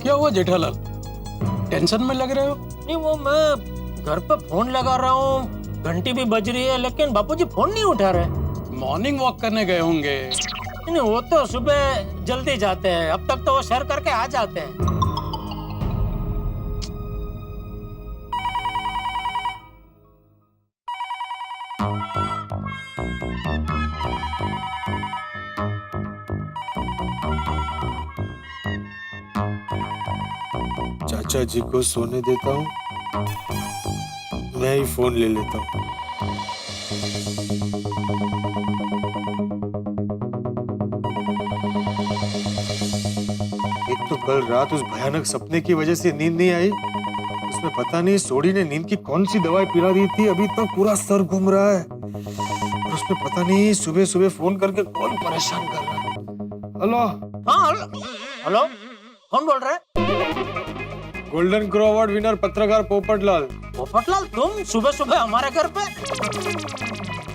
क्या हुआ जेठालाल, टेंशन में लग रहे हो? नहीं वो मैं घर पे फोन लगा रहा हूँ, घंटी भी बज रही है, लेकिन बापूजी फोन नहीं उठा रहे। मॉर्निंग वॉक करने गए होंगे। नहीं वो तो सुबह जल्दी जाते हैं, अब तक तो वो सैर करके आ जाते हैं। चाचा जी को सोने देता हूँ, मैं ही फोन ले लेता हूँ। एक तो कल रात उस भयानक सपने की वजह से नींद नहीं आई, उसमें पता नहीं सोडी ने नींद की कौन सी दवाई पिला दी थी, अभी तक पूरा सर घूम रहा है। और उसमें पता नहीं सुबह सुबह फोन करके कौन परेशान कर रहा है। हेलो। हाँ हेलो, कौन बोल रहा है? गोल्डन क्रो अवार्ड विनर पत्रकार पोपटलाल। पोपटलाल, तुम सुबह सुबह हमारे घर पे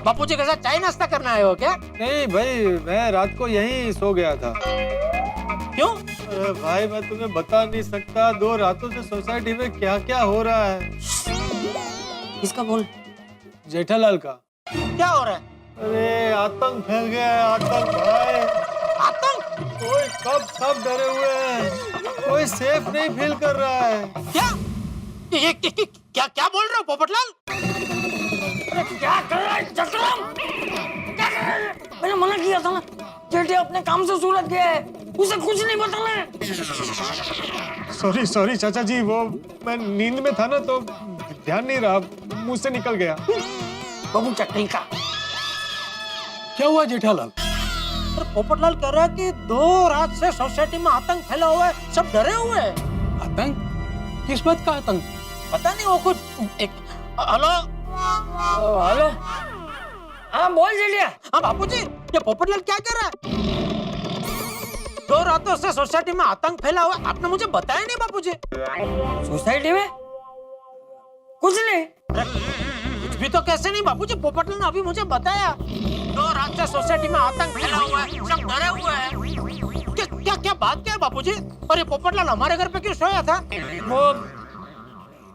बापूजी के साथ चाय नाश्ता करने आए हो क्या? नहीं भाई, मैं रात को यहीं सो गया था। क्यों? अरे भाई मैं तुम्हें बता नहीं सकता, 2 रातों से सोसाइटी में क्या क्या हो रहा है। किसका बोल? जेठालाल का। क्या हो रहा है? अरे आतंक फैल गया है, आतंक भाई। आतंक? कोई सब डरे हुए हैं, कोई सेफ नहीं फील कर रहा है। क्या क्या बोल रहे हो पोपटलाल? अरे क्या कर रहा है चक्रम? क्या कर रहा है? मैंने मना किया था ना, जेठी अपने काम से सूरत गया है, उसे कुछ नहीं बताना है। सॉरी चाचा जी, वो मैं नींद में था ना तो ध्यान नहीं रहा, मुंह से निकल गया। बाबू चक्री का क्या हुआ जेठालाल? पोपटलाल कह रहा है कि 2 रात से सोसाइटी में आतंक फैला हुआ है, सब डरे हुए हैं। आतंक? किस बात का आतंक? पता नहीं, वो कुछ एक... हेलो हेलो, हाँ बोल जेठिया। हाँ बापूजी, ये पोपटलाल क्या कर रहा है? 2 रातों से सोसाइटी में आतंक फैला हुआ है, आपने मुझे बताया नहीं बापूजी। सोसाइटी में कुछ नहीं। कुछ भी तो कैसे नहीं बापूजी, पोपटलाल ने अभी मुझे बताया 2 रात से सोसाइटी में आतंक फैला हुआ है, सब डरे हुए हैं। क्या बात क्या है बापूजी? और ये पोपटलाल हमारे घर पे क्यों सोया था?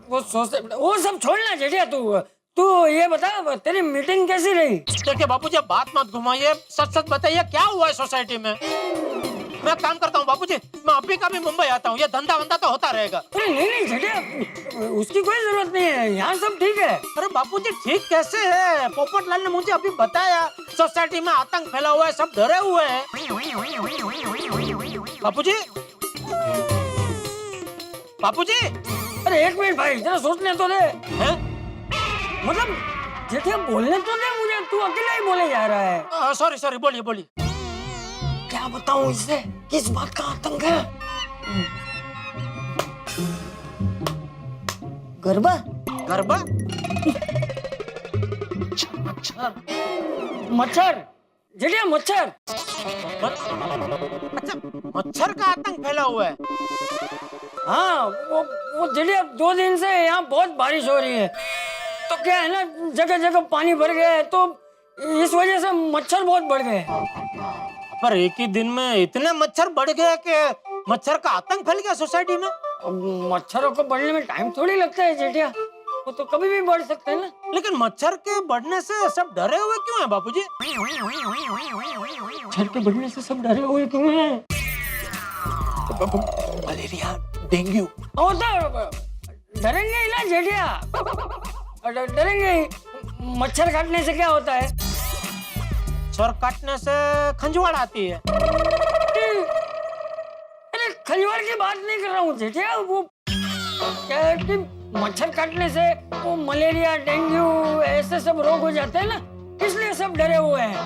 वो सब छोड़ना जेठिया, तू ये बता तेरी मीटिंग कैसी रही? देखिए बापूजी, बात मत घुमाइए, सच बताइए क्या हुआ है सोसाइटी में। मैं काम करता हूँ बापूजी, मैं अभी का भी मुंबई आता हूँ, ये धंधा वंधा तो होता रहेगा। अरे नहीं जेठिया, उसकी कोई जरूरत नहीं है, यहाँ सब ठीक है। अरे बापूजी ठीक कैसे है? पोपटलाल ने मुझे अभी बताया सोसाइटी में आतंक फैला हुआ है, सब डरे हुए हैं। बापूजी, अरे 1 मिनट भाई, जरा सोचने तो दे। हैं? मतलब जेठिया बोलने तो दे मुझे, तू अकेला ही बोले जा रहा है। सॉरी, बोलिए। क्या बताऊं इससे, किस बात का आतंक है? गरबा? मच्छर जेठिया, मच्छर। अच्छा, मच्छर का आतंक फैला हुआ है। हाँ वो जेठिया 2 दिन से यहाँ बहुत बारिश हो रही है, तो क्या है ना, जगह जगह पानी भर गया है, तो इस वजह से मच्छर बहुत बढ़ गए। पर एक ही दिन में इतने मच्छर बढ़ गए कि मच्छर का आतंक फैल गया सोसाइटी में। मच्छरों को बढ़ने में टाइम थोड़ी लगता है जेठिया, वो तो कभी भी बढ़ सकते हैं ना। लेकिन मच्छर के बढ़ने से सब डरे हुए क्यों हैं बापूजी? मच्छर के बढ़ने से सब डरे हुए क्यों हैं? Malaria, dengue. वो तो डरेंगे ही ना जेठिया, डरेंगे ही। मच्छर काटने से क्या होता है? मच्छर काटने से खंजवाड़ आती है। अरे खंजवाड़ की बात नहीं कर रहा हूँ जेठिया, वो क्या है कि मच्छर काटने से वो मलेरिया, डेंगू ऐसे सब रोग हो जाते हैं ना, इसलिए सब डरे हुए हैं।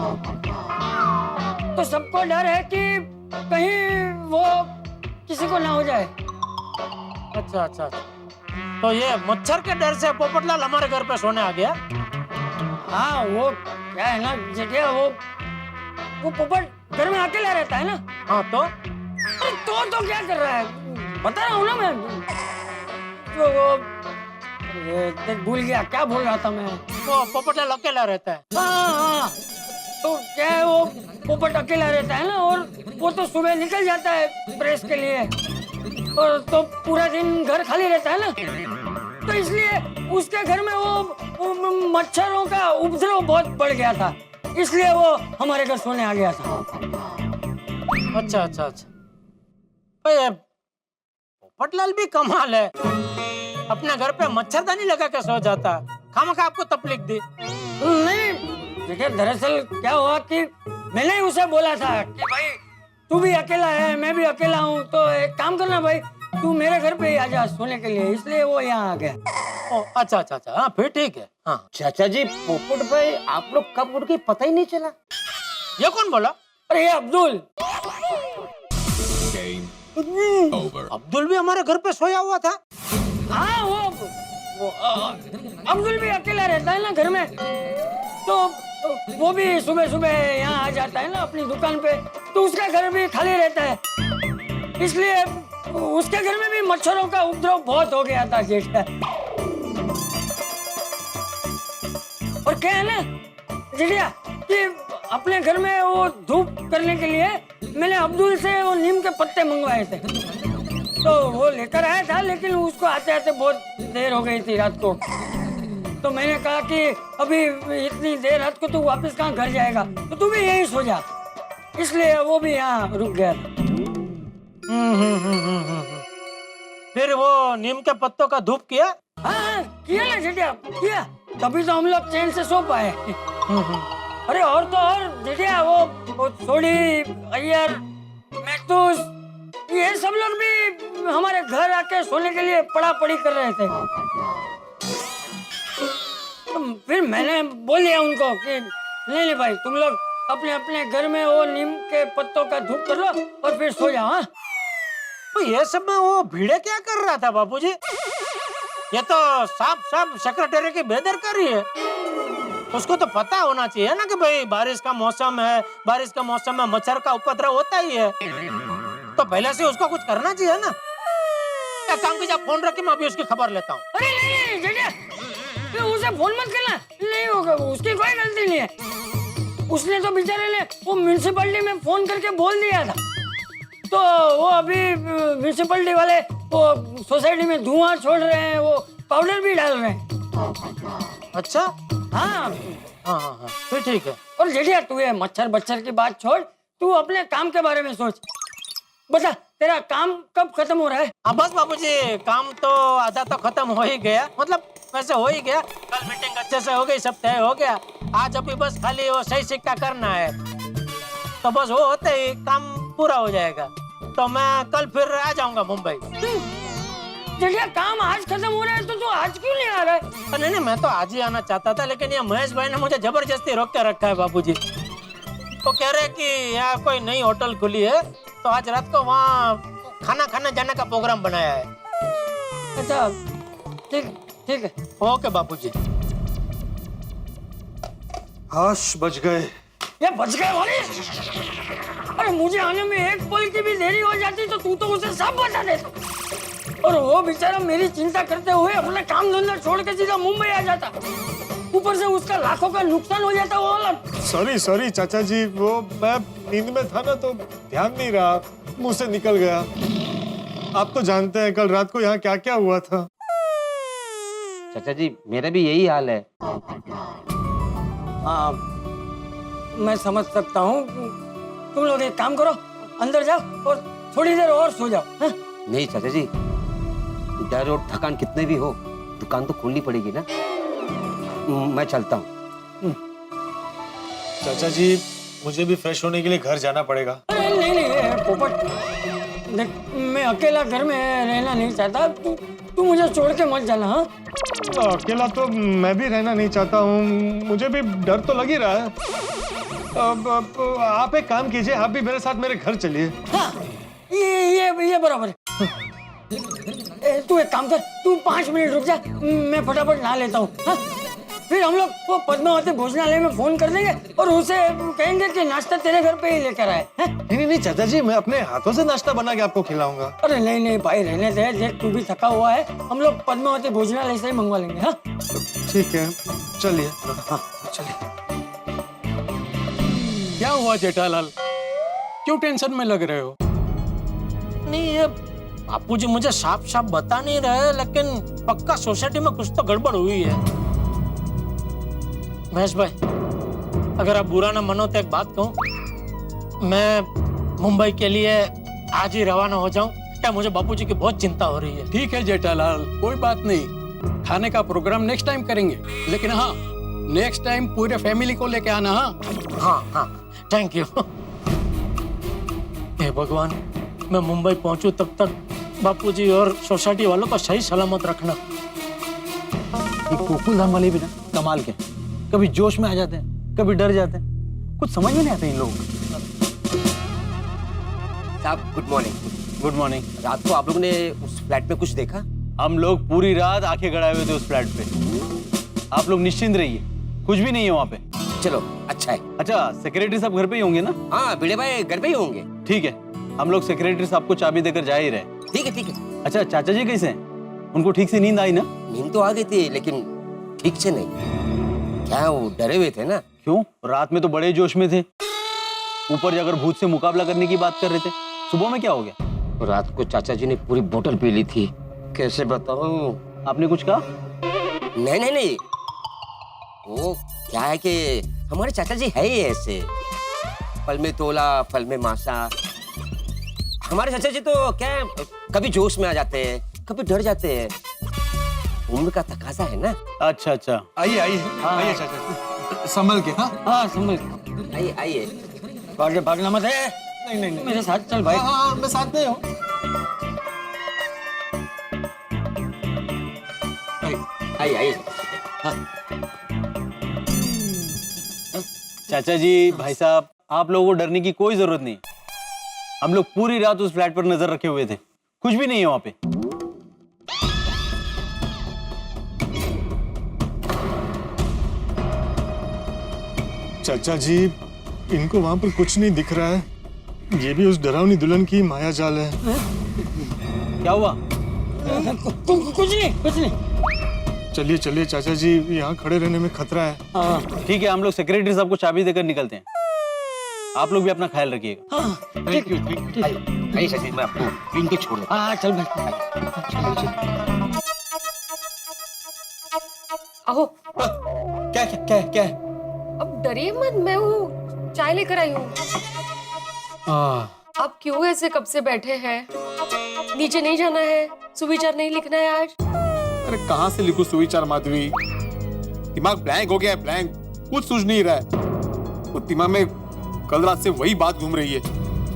तो सबको डर है कि कहीं वो किसी को ना हो जाए। अच्छा, तो ये मच्छर के डर से पोपटलाल हमारे घर पे सोने आ गया। हाँ वो क्या है ना जेठिया, वो पोपट घर में अकेला रहता है ना। हाँ तो क्या कर रहा है, बता रहा हूँ ना मैं। देख भूल गया क्या बोल रहा था मैं। वो पोपटलाल अकेला रहता है। हाँ, तो क्या है, वो पोपट अकेला रहता है ना, और वो तो सुबह निकल जाता है प्रेस के लिए। और तो पूरा दिन घर खाली रहता है ना, तो इसलिए उसके घर में वो मच्छरों का उपद्रव बहुत बढ़ गया था, इसलिए वो हमारे घर सोने आ गया था। अच्छा अच्छा अच्छा। भाई पोपटलाल भी कमाल है, अपने घर पे मच्छरदानी लगा के सो जाता, खामखा आपको तकलीफ दी। नहीं, देखिए दरअसल क्या हुआ कि मैंने ही उसे बोला था कि भाई तू भी अकेला है, मैं भी अकेला हूँ, तो एक काम करना भाई, तू मेरे घर पे ही आ जा सोने के लिए, इसलिए वो यहाँ आ गया। ओ, अच्छा अच्छा अच्छा, हाँ फिर ठीक है। हाँ चाचा जी, पोपट भाई आप लोग कब उठ गए पता ही नहीं चला। ये कौन बोला? अरे ये अब्दुल। अब्दुल भी हमारे घर पे सोया हुआ था। हाँ वो अब्दुल भी अकेला रहता है ना घर में, तो वो भी सुबह सुबह यहाँ आ जाता है ना अपनी दुकान पे, तो उसका घर भी खाली रहता है, इसलिए उसके घर में भी मच्छरों का उपद्रव बहुत हो गया था जेठा। और क्या है ना जेठिया कि अपने घर में वो धूप करने के लिए मैंने अब्दुल से वो नीम के पत्ते मंगवाए थे, तो वो लेकर आया था, लेकिन उसको आते आते बहुत देर हो गई थी रात को, तो मैंने कहा कि अभी इतनी देर रात को तू वापस कहाँ घर जाएगा, तो तू भी यहीं सो जा, इसलिए वो भी यहाँ रुक गया था। फिर वो नीम के पत्तों का धूप किया? हाँ किया ना जेठिया, किया, तभी तो हम लोग चैन से सो पाए। अरे और तो और जेठिया वो सोडी, अय्यर, मैक्तूस, ये सब लोग भी हमारे घर आके सोने के लिए पड़ा पड़ी कर रहे थे, तो फिर मैंने बोल दिया उनको कि नहीं भाई तुम लोग अपने अपने घर में वो नीम के पत्तों का धूप कर लो और फिर सो जाओ। हाँ तो ये सब में वो भीड़े क्या कर रहा था बापूजी? ये तो साफ साफ सेक्रेटरी की बेदरकारी है। उसको तो पता होना चाहिए ना कि भाई बारिश का मौसम है, बारिश के मौसम में मच्छर का उपद्रव होता ही है, तो पहले से उसको कुछ करना चाहिए ना। एक काम कीजिए, फोन रखिए, मैं अभी उसकी खबर लेता हूँ। अरे नहीं जेठिया, उसे फोन मत करना, नहीं होगा, उसकी कोई गलती नहीं है, उसने तो बेचारे ने वो म्युनिसिपैलिटी में फोन करके बोल दिया था, तो वो अभी म्युनिसिपैलिटी वाले वो सोसाइटी में धुआं छोड़ रहे हैं, वो पाउडर भी डाल रहे हैं। अच्छा हाँ हाँ हाँ हाँ फिर ठीक है। और जेठिया तू ये मच्छर बच्छर की बात छोड़, तू अपने काम के बारे में सोच, बता तेरा काम कब खत्म हो रहा है? हाँ बस बाबूजी, काम तो आधा तो खत्म हो ही गया, मतलब वैसे हो ही गया, कल मीटिंग अच्छे से हो गई, सब तय हो गया, आज अभी बस खाली वो सही सिक्का करना है, तो बस वो होते ही काम पूरा हो जाएगा, तो मैं कल फिर आ जाऊंगा मुंबई। जेठिया काम आज खत्म हो रहा है, तो तू आज क्यों नहीं आ रहा है? नहीं मैं तो आज ही आना चाहता था, लेकिन ये महेश भाई ने मुझे जबरदस्ती रोक के रखा है बाबूजी। वो कह रहे कि यहाँ कोई नई होटल खुली है, तो आज रात को वहाँ खाना खाने जाने का प्रोग्राम बनाया है। अच्छा ठीक ठीक है। ओके बाबूजी। हाश बच गए। ये बच गए वाले? अरे मुझे आने में एक पल की भी देरी हो जाती तो तू तो उसे सब बता देता, और वो बेचारा मेरी चिंता करते हुए अपना काम धंधा छोड़ के सीधा मुंबई आ जाता, ऊपर से उसका लाखों का नुकसान हो जाता वो वाला। सॉरी सॉरी चाचा जी, वो मैं नींद में था ना, तो ध्यान नहीं रहा, मुंह से निकल गया। आप तो जानते हैं कल रात को यहाँ क्या क्या हुआ था। चाचा जी मेरा भी यही हाल है। हाँ मैं समझ सकता हूँ, तुम लोग एक काम करो, अंदर जाओ और थोड़ी देर और सो जाओ। हाँ? नहीं चाचा जी, डर और थकान कितने भी हो, दुकान तो खोलनी पड़ेगी ना, मैं चलता हूँ। चाचा जी मुझे भी फ्रेश होने के लिए घर जाना पड़ेगा। अरे नहीं नहीं पोपट, देख मैं अकेला घर में रहना नहीं चाहता, तू मुझे छोड़ के मत जाना। हाँ अकेला तो मैं भी रहना नहीं चाहता हूँ, मुझे भी डर तो लग ही रहा है। अब आप एक काम कीजिए, आप भी मेरे साथ मेरे घर चलिए। हाँ ये बराबर है। तू एक काम कर, तू 5 मिनट रुक जा, मैं फटाफट नहा लेता हूँ। हाँ? फिर हम लोग वो पद्मावती भोजनालय में फोन कर देंगे और उसे कहेंगे कि नाश्ता तेरे घर पे ही लेकर आए। नहीं चाचा जी, मैं अपने हाथों से नाश्ता बना के आपको खिलाऊंगा। अरे नहीं भाई रहने दे, देख तू भी थका हुआ है, हम लोग पद्मावती भोजनालय से ही मंगवा लेंगे। हाँ ठीक है चलिए। हाँ चलिए। क्या हुआ जेठालाल, क्यों टेंशन में लग रहे हो? नहीं ये बापूजी मुझे साफ साफ बता नहीं रहे, लेकिन पक्का सोसाइटी में कुछ तो गड़बड़ हुई है। महेश भाई, अगर आप बुरा ना मानो तो एक बात कहूं, मैं मुंबई के लिए आज ही रवाना हो जाऊं क्या? मुझे बापूजी की बहुत चिंता हो रही है। ठीक है जेठालाल, कोई बात नहीं, खाने का प्रोग्राम नेक्स्ट टाइम करेंगे, लेकिन हाँ नेक्स्ट टाइम पूरे फैमिली को लेके आना। हाँ हाँ हाँ, थैंक यू। हे भगवान, मैं मुंबई पहुंचूं तब तक बापूजी और सोसाइटी वालों को सही सलामत रखना। ये गोकुल धाम वाले भी ना कमाल के, कभी जोश में आ जाते हैं, कभी डर जाते हैं, कुछ समझ में नहीं आता इन लोगों को। साहब गुड मॉर्निंग। Good morning. रात को आप लोगों ने उस फ्लैट में कुछ देखा? हम लोग पूरी रात आंखें गड़ाए हुए थे उस फ्लैट पे। आप लोग निश्चिंत रहिए, कुछ भी नहीं है वहाँ पे। चलो अच्छा है। अच्छा, सेक्रेटरी साहब घर पे ही होंगे ना? हाँ भिड़े भाई घर पे ही होंगे। ठीक है, हम लोग सेक्रेटरी साहब को चाबी देकर जा ही रहे। ठीक है ठीक है। अच्छा, चाचा जी कैसे हैं? उनको ठीक से नींद आई ना? नींद तो आ गई थी लेकिन ठीक से नहीं। क्या वो डरे हुए थे ना? क्यों? रात में तो बड़े जोश में थे, ऊपर जाकर भूत से मुकाबला करने की बात कर रहे थे। सुबह में क्या हो गया? रात को चाचा जी ने पूरी बोतल पी ली थी। कैसे बताऊं? आपने कुछ कहा? नहीं नहीं नहीं, वो क्या है कि हमारे चाचा जी है ही ऐसे, फल में तोला फल में मासा। हमारे चाचा जी तो क्या है, कभी जोश में आ जाते हैं, कभी डर जाते हैं। उम्र का तकाजा है ना। अच्छा अच्छा, आइए आइए आइए चाचा, संभल के। हाँ हाँ समझ। आइए आइए। भागना मत है। नहीं नहीं नहीं, मेरे साथ चल भाई। हाँ मैं साथ में हूँ। आइए आइए। चाचा जी, भाई साहब, आप लोगों को डरने की कोई जरूरत नहीं। हम लोग पूरी रात उस फ्लैट पर नजर रखे हुए थे, कुछ भी नहीं है वहां पे। चाचा जी, इनको वहां पर कुछ नहीं दिख रहा है। ये भी उस डरावनी दुल्हन की माया जाल है। क्या हुआ? कुछ नहीं। चलिए चलिए चाचा जी, यहाँ खड़े रहने में खतरा है। हाँ ठीक है, हम लोग सेक्रेटरी साहब को चाबी देकर निकलते हैं। आप लोग भी अपना ख्याल रखिएगा। हाँ थैंक यू थैंक यू। आइए चाचा जी, मैं आपको इनको छोड़ दूं। हाँ चल भाई। अहो, क्या क्या क्या क्या? अब डरिए मत, मैं हूँ, चाय लेकर आई हूँ। आप क्यों ऐसे कब से बैठे हैं? नीचे नहीं जाना है? सुविचार नहीं लिखना है आज? अरे कहाँ से लिखूं सुविचार माधवी, दिमाग ब्लैंक हो गया है, ब्लैंक, कुछ सूझ नहीं रहा है। वो दिमाग में कल रात से वही बात घूम रही है।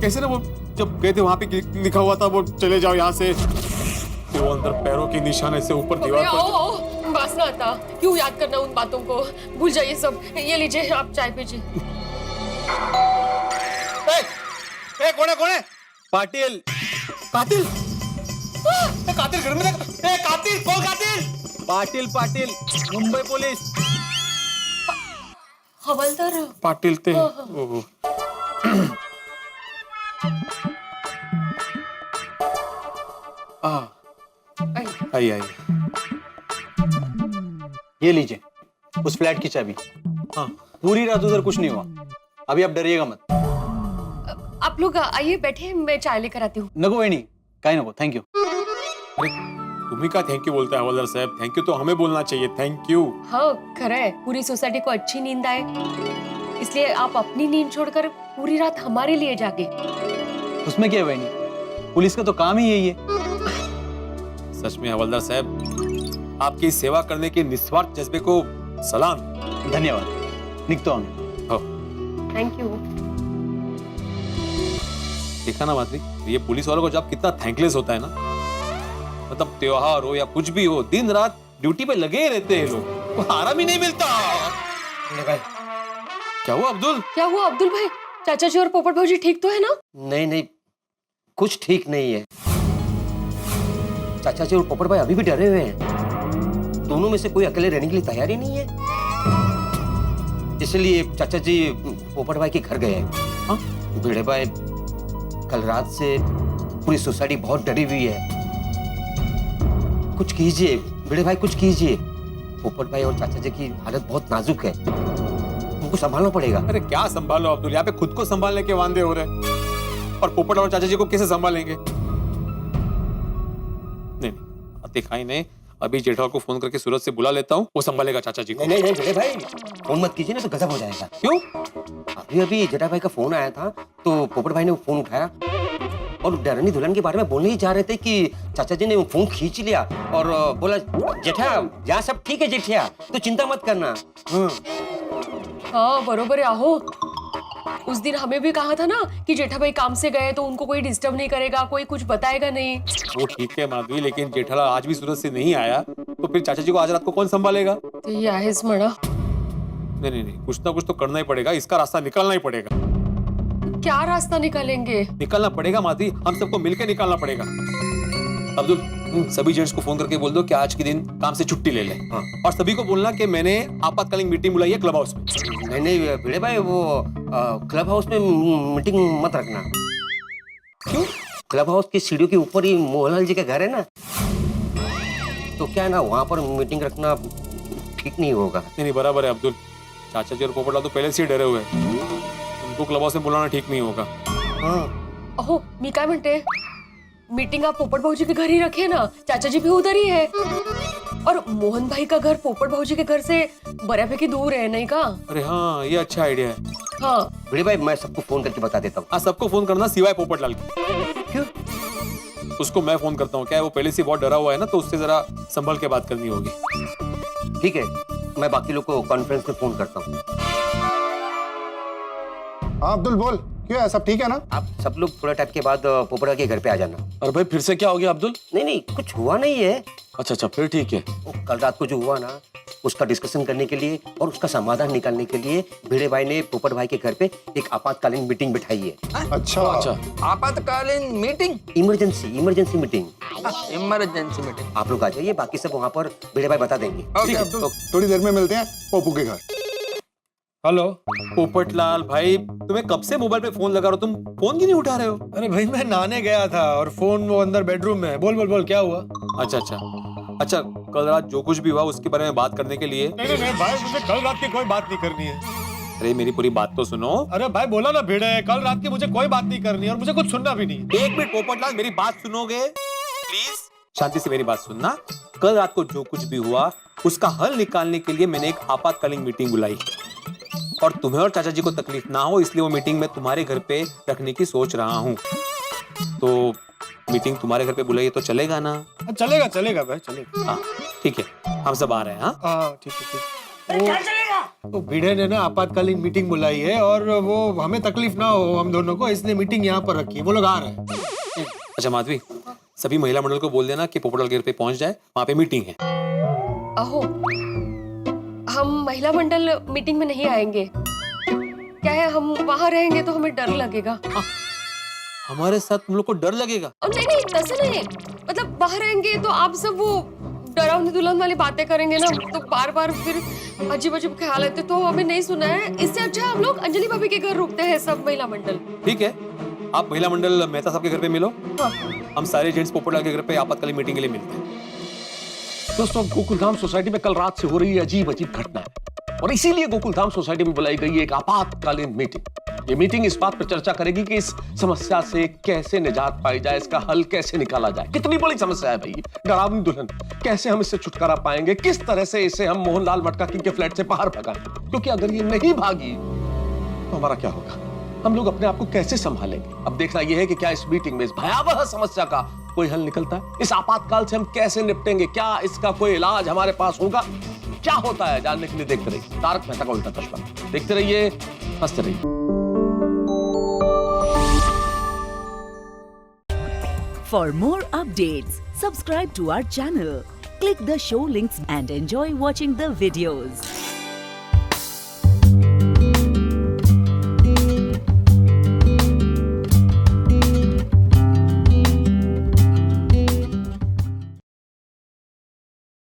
कैसे ना वो जब गए थे वहां पे लिखा हुआ था वो चले जाओ यहाँ से, तो वो अंदर पैरों के निशाने से ऊपर दीवार पर। वासना आता, क्यों याद करना उन बातों को, भूल जाइए सब। ये लीजिए, आप चाय पीजिए। कौन है? पाटिल। कातिल? कातिल घर में देखा? कातिल कौन? कातिल? पाटिल पाटिल, मुंबई पुलिस। हवलदार पाटिल थे। ओहो। आइए आइए। ये लीजिए उस फ्लैट की चाबी। हाँ, पूरी रात उधर कुछ नहीं हुआ। अभी आप डरिएगा मत। आप लोग आइए, बैठे, मैं चाय लेकर आती हूँ। नको वहिनी, काय नको, थैंक यू। अरे तुम्ही का थैंक यू बोलता है हवलदार साहब? थैंक यू तो हमें बोलना चाहिए। Thank you. हाँ खरा है, पूरी सोसाइटी को अच्छी नींद आए, इसलिए आप अपनी नींद छोड़कर पूरी रात हमारे लिए जागे। उसमें क्या है वहिनी, पुलिस का तो काम ही यही है। सच में हवलदार साहब, आपकी सेवा करने के निस्वार्थ जज्बे को सलाम। धन्यवाद। निकतो आम्ही। Thank you. देखा ना माधवी, ये पुलिस वालों का जॉब कितना थैंकलेस होता है ना। मतलब त्योहार हो या कुछ भी हो, दिन रात ड्यूटी पे लगे ही रहते हैं लोग, को आराम ही नहीं मिलता। क्या हुआ अब्दुल? क्या हुआ अब्दुल भाई? चाचा जी और पोपट भाजी ठीक तो है ना? नहीं नहीं, कुछ ठीक नहीं है। चाचा जी और पोपट भाई अभी भी डरे हुए हैं। दोनों में से कोई अकेले रहने के लिए तैयार ही नहीं है। इसलिए चाचा जी पोपट भाई के घर गए हैं। भिड़े भाई, कल रात से पूरी सोसाइटी बहुत डरी हुई है। कुछ कीजिए भिड़े भाई, कुछ कीजिए। पोपट भाई और चाचा जी की हालत बहुत नाजुक है, उनको संभालना पड़ेगा। अरे क्या संभालो अब्दुल, यहाँ पे खुद को संभालने के वांदे हो रहे, और पोपट और चाचा जी को कैसे संभालेंगे? खाई नहीं। अभी जेठालाल को फोन करके सूरत से बुला लेता हूँ, वो संभालेगा चाचा जी को। नहीं नहीं भिड़े भाई, फोन मत कीजिए ना तो गजब हो जाएगा। क्यों? अभी अभी जेठा भाई का फोन आया था तो पोपट भाई ने वो फोन उठाया और डरनी दुल्हन के बारे में बोलने ही जा रहे थे कि चाचा जी ने वो फोन खींच लिया और बोला जेठा यहाँ सब ठीक है जेठिया, तो चिंता मत करना। हाँ बरोबर है। आहो उस दिन हमें भी कहा था ना कि जेठा भाई काम से गए तो उनको कोई डिस्टर्ब नहीं करेगा, कोई कुछ बताएगा नहीं। वो ठीक है माधवी, लेकिन जेठालाल आज भी सूरत से नहीं आया तो फिर चाचा जी को आज रात को कौन संभालेगा? तो ये आहेस मणा। नहीं नहीं नहीं, कुछ ना कुछ तो करना ही पड़ेगा, इसका रास्ता निकालना ही पड़ेगा। क्या रास्ता निकालेंगे? निकालना पड़ेगा माधवी, हम सबको मिलकर निकालना पड़ेगा। अब्दुल, सभी जेंट्स को फोन करके बोल दो कि आज के दिन काम से छुट्टी ले ले। हाँ। और सभी को बोलना कि मैंने आपातकालीन मीटिंग बुलाई है क्लब हाउस में। नहीं नहीं भिड़े भाई, वो क्लब हाउस में मीटिंग मत रखना। क्यों? क्लब हाउस की सीढ़ियों के ऊपर ही मोहनलाल जी का घर है ना, तो क्या है ना, वहाँ पर मीटिंग रखना ठीक नहीं होगा। नहीं नहीं, बराबर है अब्दुल, चाचा जी और पोपटलाल तो पहले से ही डरे हुए हैं, उनको क्लब हाउस में बुलाना ठीक नहीं होगा। हाँ अहो मी काय म्हणते, मीटिंग आप पोपट भाऊजी के घर ही रखिए ना, चाचा जी भी उधर ही है। और मोहन भाई का घर पोपट भाऊजी के घर से बऱ्यापैकी दूर है, नहीं का? अरे हाँ, ये अच्छा आइडिया है। हाँ भिड़े भाई, मैं सबको फोन करके बता देता हूँ। आज सबको फोन करना सिवाय पोपटलाल के। क्यों? उसको मैं फोन करता हूँ, क्या है वो पहले से बहुत डरा हुआ है ना, तो उससे जरा संभल के बात करनी होगी। ठीक है, मैं बाकी लोग को कॉन्फ्रेंस में फोन करता हूँ। हाँ अब्दुल बोल, क्यों है, सब ठीक है ना? आप सब लोग थोड़ा टाइम के बाद पोपड़ा के घर पे आ जाना। अरे भाई फिर से क्या हो गया अब्दुल? नहीं नहीं, कुछ हुआ नहीं है। अच्छा अच्छा, फिर ठीक है। वो कल रात को जो हुआ ना, उसका डिस्कशन करने के लिए और उसका समाधान निकालने के लिए भिड़े भाई ने पोपट भाई के घर पे एक आपातकालीन मीटिंग बिठाई है। अच्छा अच्छा आपातकालीन meeting, emergency meeting. Emergency meeting. आप लोग आ जाइए, बाकी सब वहाँ पर भिड़े भाई बता देंगे। ठीक है अब्दुल, थोड़ी देर में मिलते हैं पोपू के घर। हेलो पोपटलाल भाई, तुम्हें कब से मोबाइल पे फोन लगा रहा हूं, तुम फोन क्यों नहीं उठा रहे हो? अरे भाई मैं नहाने गया था और फोन वो अंदर बेडरूम में है। बोल बोल बोल, क्या हुआ? अच्छा अच्छा अच्छा, कल रात जो कुछ भी हुआ उसके बारे में बात करने के लिए। नहीं नहीं भाई, मुझे कल रात की कोई बात नहीं करनी है। अरे मेरी पूरी बात तो सुनो। अरे भाई बोला ना भिड़े, कल रात की मुझे कोई बात नहीं करनी है और मुझे कुछ सुनना भी नहीं। एक मिनट पोपटलाल, मेरी बात सुनोगे प्लीज? शांति से मेरी बात सुनना। कल रात को जो कुछ भी हुआ उसका हल निकालने के लिए मैंने एक आपातकालीन मीटिंग बुलाई और तुम्हें और चाचा जी को तकलीफ ना हो इसलिए वो मीटिंग मैं तुम्हारे घर पे रखने की सोच रहा हूँ। तो मीटिंग तुम्हारे घर पे बुलाई तो चलेगा ना? चलेगा चलेगा भाई, चलेगा। हाँ ठीक है, हम सब आ रहे हैं। हाँ ठीक है ठीक। अरे क्या चलेगा? तो भिड़े ने ना आपातकालीन मीटिंग बुलाई है और वो हमें तकलीफ ना हो हम दोनों को, इसलिए मीटिंग यहाँ पर रखी है। वो लोग आ रहे हैं। अच्छा माधवी, सभी महिला मंडल को बोल देना कि पोपटलाल के घर पे पहुंच जाए, वहाँ पे मीटिंग है। अहो हम महिला मंडल मीटिंग में नहीं आएंगे। क्या है, हम वहाँ रहेंगे तो हमें डर लगेगा। हमारे साथ तुम लोग को डर लगेगा? नहीं नहीं तसे नहीं, मतलब बाहर रहेंगे तो आप सब वो डरावनी दुल्हन वाली बातें करेंगे ना, तो बार बार फिर अजीब अजीब ख्याल आते, तो हमें नहीं सुना है। इससे अच्छा हम लोग अंजलि भाभी के घर रुकते हैं, सब महिला मंडल। ठीक है, आप महिला मंडल मेहता साहब के घर पे मिलो। हाँ। हम सारे जेंट्स पोपटलाल के घर पे आपातकालीन मीटिंग के लिए मिलते हैं। दोस्तों, गोकुलधाम सोसाइटी में कल रात से हो रही है अजीब अजीब घटना और इसीलिए गोकुलधाम सोसाइटी में बुलाई गई है एक आपातकालीन मीटिंग। ये मीटिंग इस बात पर चर्चा करेगी कि इस समस्या से कैसे निजात पाई जाए, इसका हल कैसे निकाला जाए। कितनी बड़ी समस्या है भाई, डरावनी दुल्हन, कैसे हम इससे छुटकारा पाएंगे, किस तरह से इसे हम मोहनलाल मटका किंग के फ्लैट से बाहर भगाएं, क्योंकि अगर ये नहीं भागी तो हमारा क्या होगा, हम लोग अपने आप को कैसे संभालेंगे। अब देखना यह है कि क्या इस मीटिंग में इस भयावह समस्या का कोई हल निकलता है, इस आपातकाल से हम कैसे निपटेंगे, क्या इसका कोई इलाज हमारे पास होगा, क्या होता है, जानने के लिए देखते रहिए तारक मेहता का उल्टा चश्मा। देखते रहिए, हंसते रहिए। For more updates, subscribe to our channel, click the show links and enjoy watching the videos.